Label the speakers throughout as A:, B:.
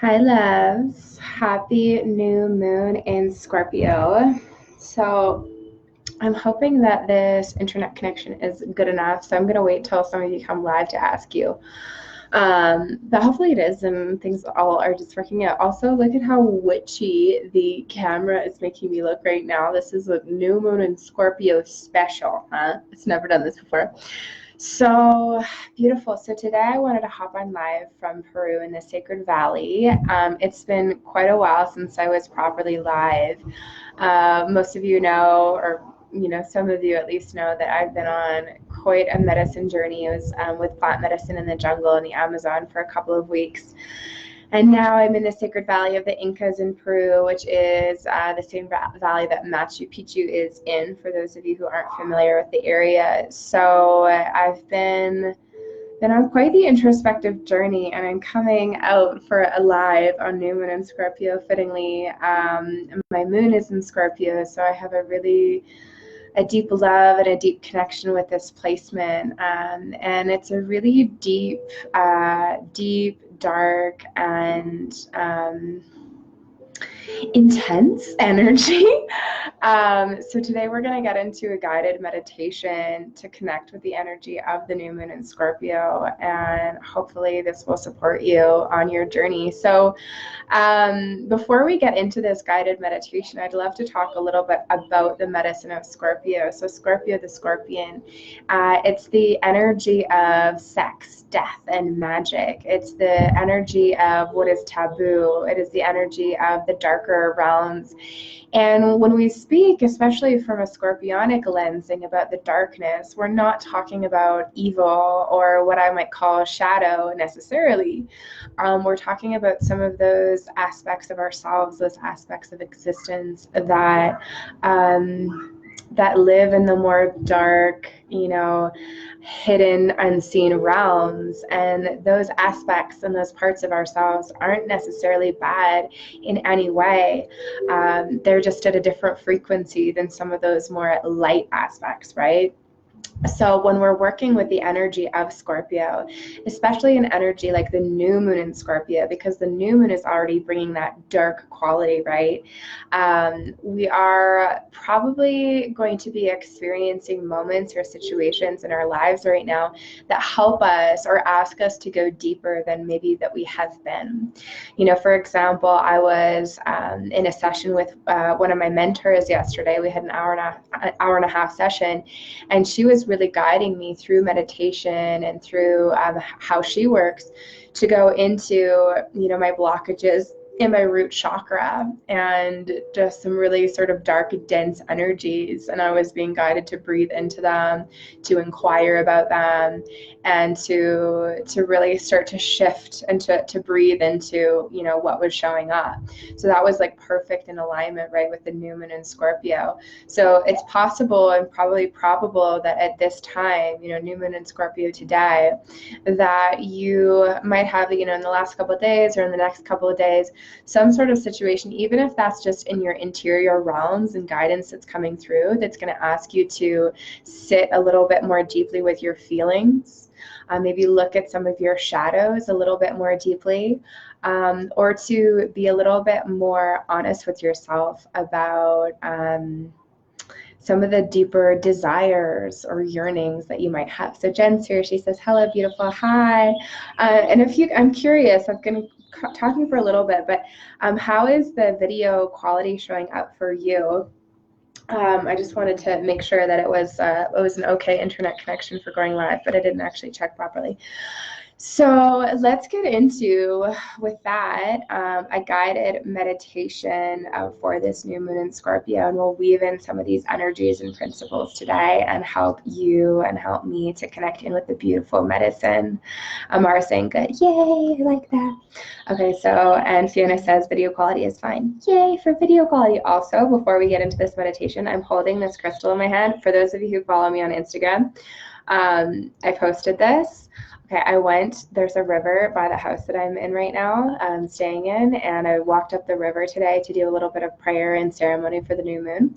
A: Hi, loves. Happy new moon in Scorpio. So, I'm hoping that this internet connection is good enough. So, I'm going to wait till some of you come live to ask you. But hopefully it is, and things all are just working out. Also, look at how witchy the camera is making me look right now. This is a new moon in Scorpio special, huh? It's never done this before. So beautiful. So today I wanted to hop on live from Peru in the Sacred Valley. It's been quite a while since I was properly live. Most of you know, or some of you at least know that I've been on quite a medicine journey. It was with plant medicine in the jungle in the Amazon for a couple of weeks. And now I'm in the Sacred Valley of the Incas in Peru, which is the same valley that Machu Picchu is in, for those of you who aren't familiar with the area. So I've been on quite the introspective journey, and I'm coming out for a live on New Moon in Scorpio, fittingly. My moon is in Scorpio, so I have a deep love and a deep connection with this placement. And it's a really deep, dark, and intense energy. So today we're going to get into a guided meditation to connect with the energy of the new moon in Scorpio, and hopefully this will support you on your journey. So before we get into this guided meditation, I'd love to talk a little bit about the medicine of Scorpio. So Scorpio, the scorpion, it's the energy of sex, death, and magic. It's the energy of what is taboo. It is the energy of the darker realms. And when we speak, especially from a scorpionic lensing, about the darkness, we're not talking about evil or what I might call shadow necessarily. We're talking about some of those aspects of ourselves, those aspects of existence that that live in the more dark, hidden, unseen realms. And those aspects and those parts of ourselves aren't necessarily bad in any way. They're just at a different frequency than some of those more light aspects, right? So when we're working with the energy of Scorpio, especially an energy like the new moon in Scorpio, because the new moon is already bringing that dark quality, right? We are probably going to be experiencing moments or situations in our lives right now that help us or ask us to go deeper than maybe that we have been. For example, I was in a session with one of my mentors yesterday. We had an hour and a half session, and she was really guiding me through meditation and through how she works to go into my blockages in my root chakra and just some really sort of dark, dense energies. And I was being guided to breathe into them, to inquire about them, and to really start to shift and to breathe into what was showing up. So that was like perfect in alignment, right, with the new moon in Scorpio. So it's possible and probably probable that at this time, new moon in Scorpio today, that you might have, in the last couple of days or in the next couple of days, some sort of situation, even if that's just in your interior realms and guidance that's coming through, that's going to ask you to sit a little bit more deeply with your feelings. Maybe look at some of your shadows a little bit more deeply, or to be a little bit more honest with yourself about some of the deeper desires or yearnings that you might have. So Jen's here. She says, "Hello, beautiful. Hi." And I'm curious. I've been talking for a little bit, but how is the video quality showing up for you? I just wanted to make sure that it was an okay internet connection for going live, but I didn't actually check properly. So let's get into, with that, a guided meditation for this new moon in Scorpio, and we'll weave in some of these energies and principles today and help you and help me to connect in with the beautiful medicine. Amara saying good. Yay, I like that. Okay, so, and Fiona says video quality is fine. Yay for video quality. Also, before we get into this meditation, I'm holding this crystal in my hand. For those of you who follow me on Instagram, I posted this. Okay, there's a river by the house that I'm in right now, staying in, and I walked up the river today to do a little bit of prayer and ceremony for the new moon.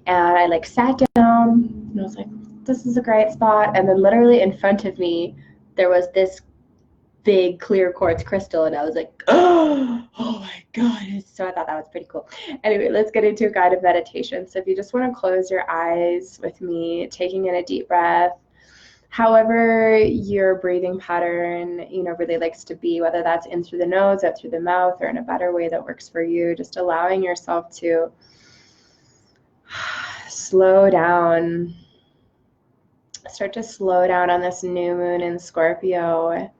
A: And I sat down, and I was like, this is a great spot. And then literally in front of me, there was this
B: big clear quartz crystal, and I was like, oh my God. So I thought that was pretty cool.
A: Anyway, let's get into a guided meditation. So if you just want to close your eyes with me, taking in a deep breath, however your breathing pattern, really likes to be, whether that's in through the nose, out through the mouth, or in a better way that works for you, just allowing yourself to slow down. Start to slow down on this new moon in Scorpio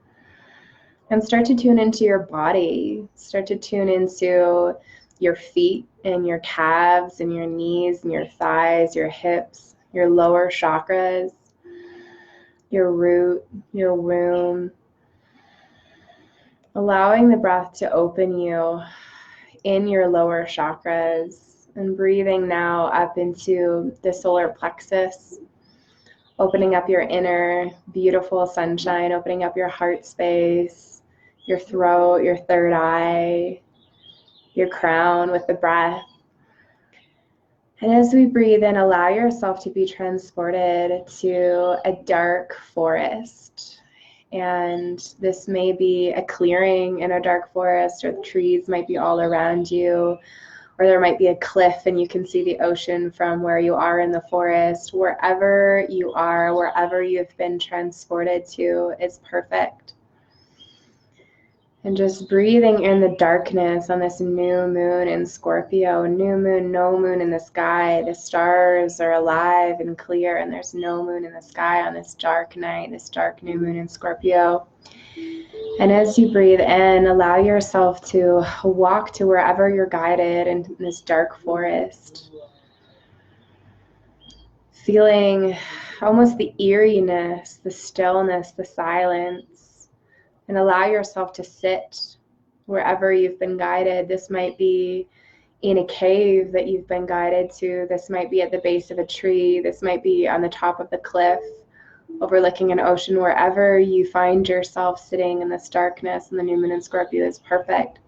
A: and start to tune into your body. Start to tune into your feet and your calves and your knees and your thighs, your hips, your lower chakras, your root, your womb. Allowing the breath to open you in your lower chakras and breathing now up into the solar plexus, opening up your inner beautiful sunshine, opening up your heart space, your throat, your third eye, your crown with the breath. And as we breathe in, allow yourself to be transported to a dark forest. And this may be a clearing in a dark forest, or the trees might be all around you, or there might be a cliff and you can see the ocean from where you are in the forest. Wherever you are, wherever you've been transported to is perfect. And just breathing in the darkness on this new moon in Scorpio. New moon, no moon in the sky. The stars are alive and clear, and there's no moon in the sky on this dark night, this dark new moon in Scorpio. And as you breathe in, allow yourself to walk to wherever you're guided in this dark forest. Feeling almost the eeriness, the stillness, the silence. And allow yourself to sit wherever you've been guided. This might be in a cave that you've been guided to. This might be at the base of a tree. This might be on the top of the cliff, overlooking an ocean. Wherever you find yourself sitting in this darkness, and the new moon in Scorpio is perfect.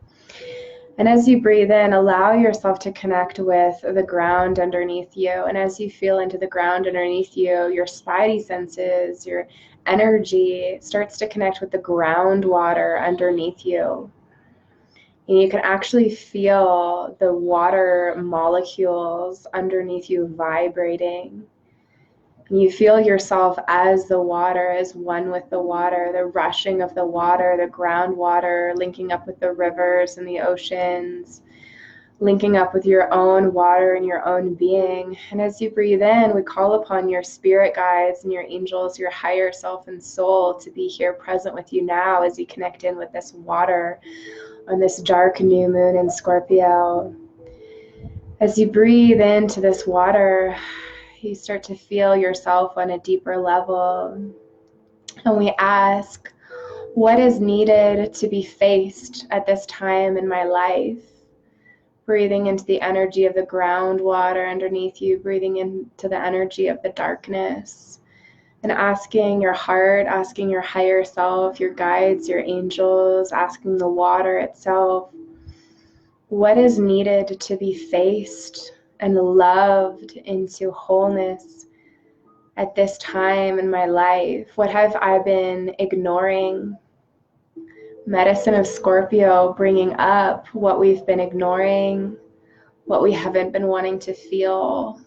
A: And as you breathe in, allow yourself to connect with the ground underneath you. And as you feel into the ground underneath you, your spidey senses, your energy starts to connect with the groundwater underneath you. And you can actually feel the water molecules underneath you vibrating. And you feel yourself as the water, as one with the water, the rushing of the water, the groundwater, linking up with the rivers and the oceans, linking up with your own water and your own being. And as you breathe in, we call upon your spirit guides and your angels, your higher self and soul, to be here present with you now as you connect in with this water on this dark new moon in Scorpio. As you breathe into this water, you start to feel yourself on a deeper level. And we ask, what is needed to be faced at this time in my life? Breathing into the energy of the groundwater underneath you, breathing into the energy of the darkness, and asking your heart, asking your higher self, your guides, your angels, asking the water itself, what is needed to be faced and loved into wholeness at this time in my life? What have I been ignoring? Medicine of Scorpio, bringing up what we've been ignoring, what we haven't been wanting to feel.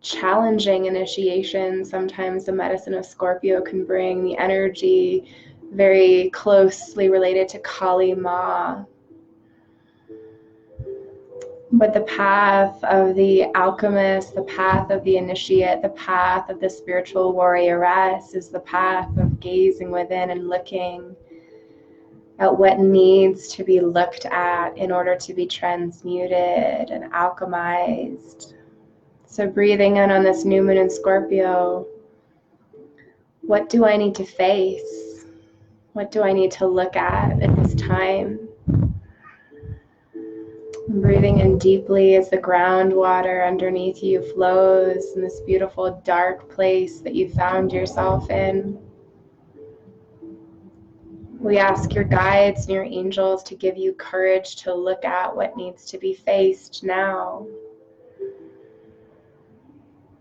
A: Challenging initiation. Sometimes the medicine of Scorpio can bring the energy very closely related to Kali Ma. But the path of the alchemist, the path of the initiate, the path of the spiritual warrioress is the path of gazing within and looking at what needs to be looked at in order to be transmuted and alchemized. So breathing in on this new moon in Scorpio, what do I need to face? What do I need to look at this time? Breathing in deeply as the groundwater underneath you flows in this beautiful dark place that you found yourself in. We ask your guides and your angels to give you courage to look at what needs to be faced now.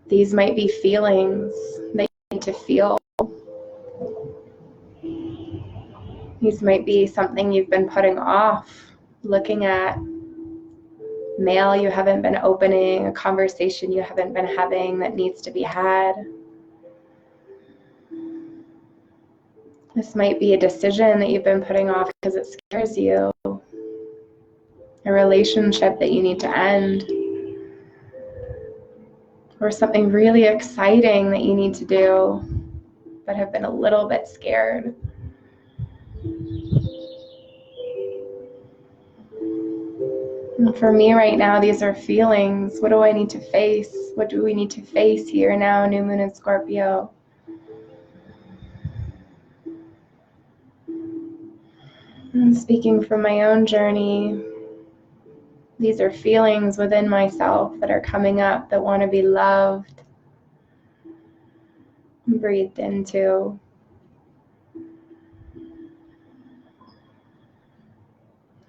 A: These might be feelings that you need to feel. These might be something you've been putting off, looking at mail you haven't been opening, a conversation you haven't been having that needs to be had. This might be a decision that you've been putting off because it scares you, a relationship that you need to end, or something really exciting that you need to do but have been a little bit scared. And for me right now, these are feelings. What do I need to face? What do we need to face here now, new moon in Scorpio? And speaking from my own journey, these are feelings within myself that are coming up that want to be loved, breathed into.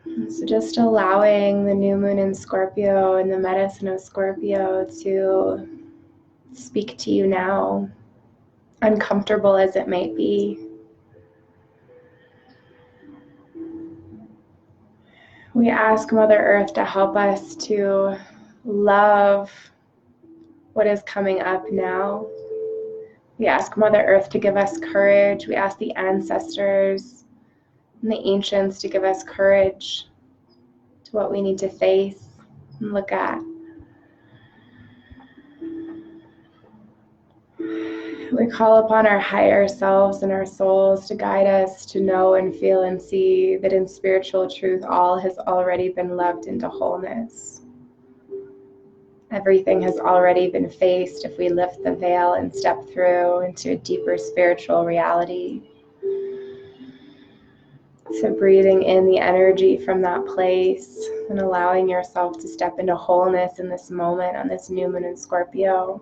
A: And so just allowing the new moon in Scorpio and the medicine of Scorpio to speak to you now, uncomfortable as it might be. We ask Mother Earth to help us to love what is coming up now. We ask Mother Earth to give us courage. We ask the ancestors and the ancients to give us courage to what we need to face and look at. We call upon our higher selves and our souls to guide us to know and feel and see that in spiritual truth, all has already been loved into wholeness. Everything has already been faced if we lift the veil and step through into a deeper spiritual reality. So breathing in the energy from that place and allowing yourself to step into wholeness in this moment on this new moon in Scorpio.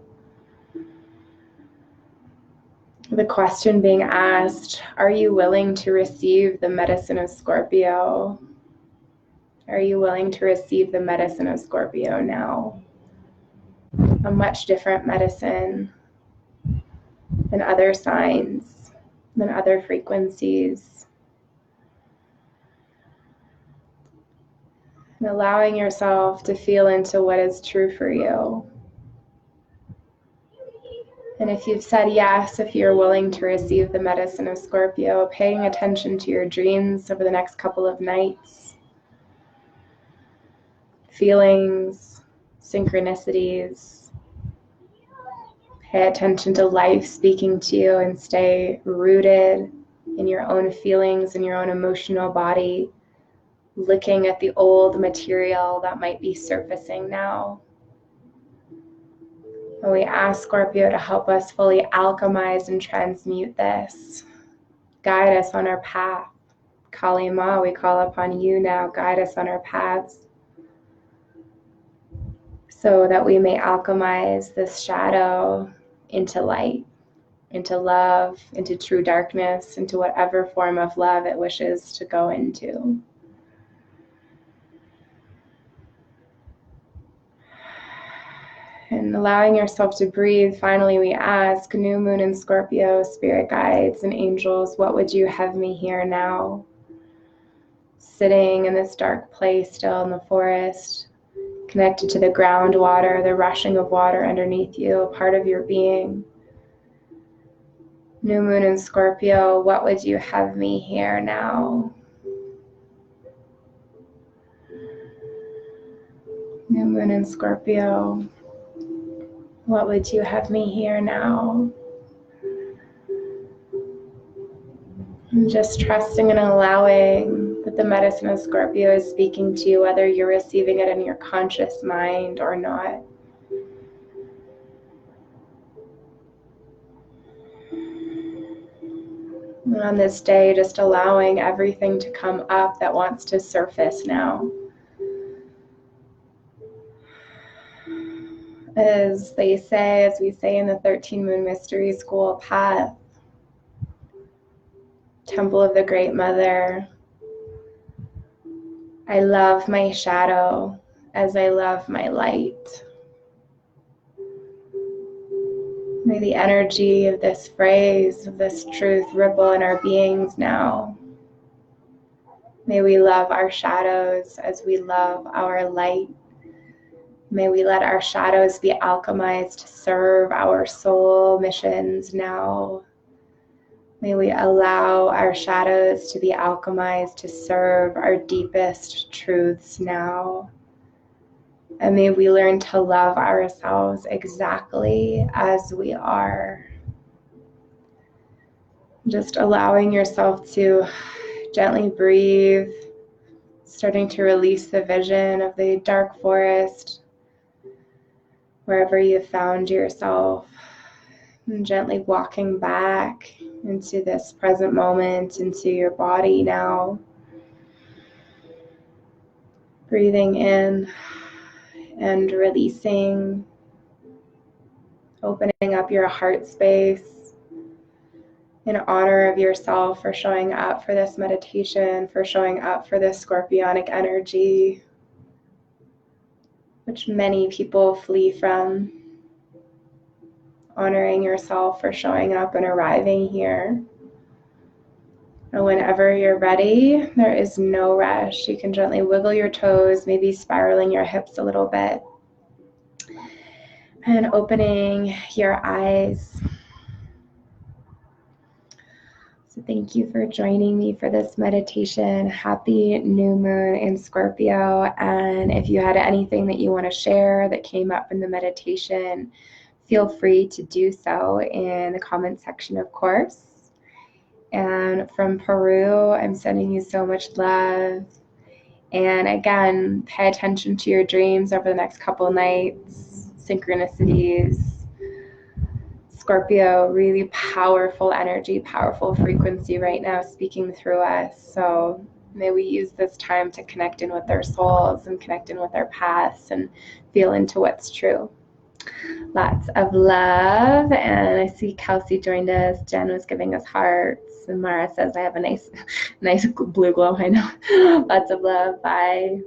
A: The question being asked, are you willing to receive the medicine of Scorpio? Are you willing to receive the medicine of Scorpio now? A much different medicine than other signs, than other frequencies. And allowing yourself to feel into what is true for you. And if you've said yes, if you're willing to receive the medicine of Scorpio, paying attention to your dreams over the next couple of nights, feelings, synchronicities. Pay attention to life speaking to you and stay rooted in your own feelings and your own emotional body, looking at the old material that might be surfacing now. And we ask Scorpio to help us fully alchemize and transmute this. Guide us on our path. Kali Ma, we call upon you now. Guide us on our paths so that we may alchemize this shadow into light, into love, into true darkness, into whatever form of love it wishes to go into. And allowing yourself to breathe, finally we ask, new moon in Scorpio, spirit guides and angels, what would you have me hear now? Sitting in this dark place still in the forest, connected to the groundwater, the rushing of water underneath you, a part of your being. New moon in Scorpio, what would you have me hear now? New moon in Scorpio, what would you have me hear now? And just trusting and allowing that the medicine of Scorpio is speaking to you, whether you're receiving it in your conscious mind or not. And on this day, just allowing everything to come up that wants to surface now. As they say, as we say in the 13 Moon Mystery School path, Temple of the Great Mother, I love my shadow as I love my light. May the energy of this phrase, of this truth, ripple in our beings now. May we love our shadows as we love our light. May we let our shadows be alchemized to serve our soul missions now. May we allow our shadows to be alchemized to serve our deepest truths now. And may we learn to love ourselves exactly as we are. Just allowing yourself to gently breathe, starting to release the vision of the dark forest, wherever you found yourself, and gently walking back into this present moment, into your body now. Breathing in and releasing, opening up your heart space in honor of yourself for showing up for this meditation, for showing up for this scorpionic energy, which many people flee from. Honoring yourself for showing up and arriving here. And whenever you're ready, there is no rush. You can gently wiggle your toes, maybe spiraling your hips a little bit. And opening your eyes. So thank you for joining me for this meditation. Happy new moon in Scorpio. And if you had anything that you want to share that came up in the meditation, feel free to do so in the comment section, of course. And from Peru, I'm sending you so much love. And again, pay attention to your dreams over the next couple of nights, synchronicities. Scorpio, really powerful energy, powerful frequency right now speaking through us. So may we use this time to connect in with our souls and connect in with our paths and feel into what's true. Lots of love. And I see Kelsey joined us. Jen was giving us hearts. And Mara says, I have a nice blue glow. I know. Lots of love. Bye.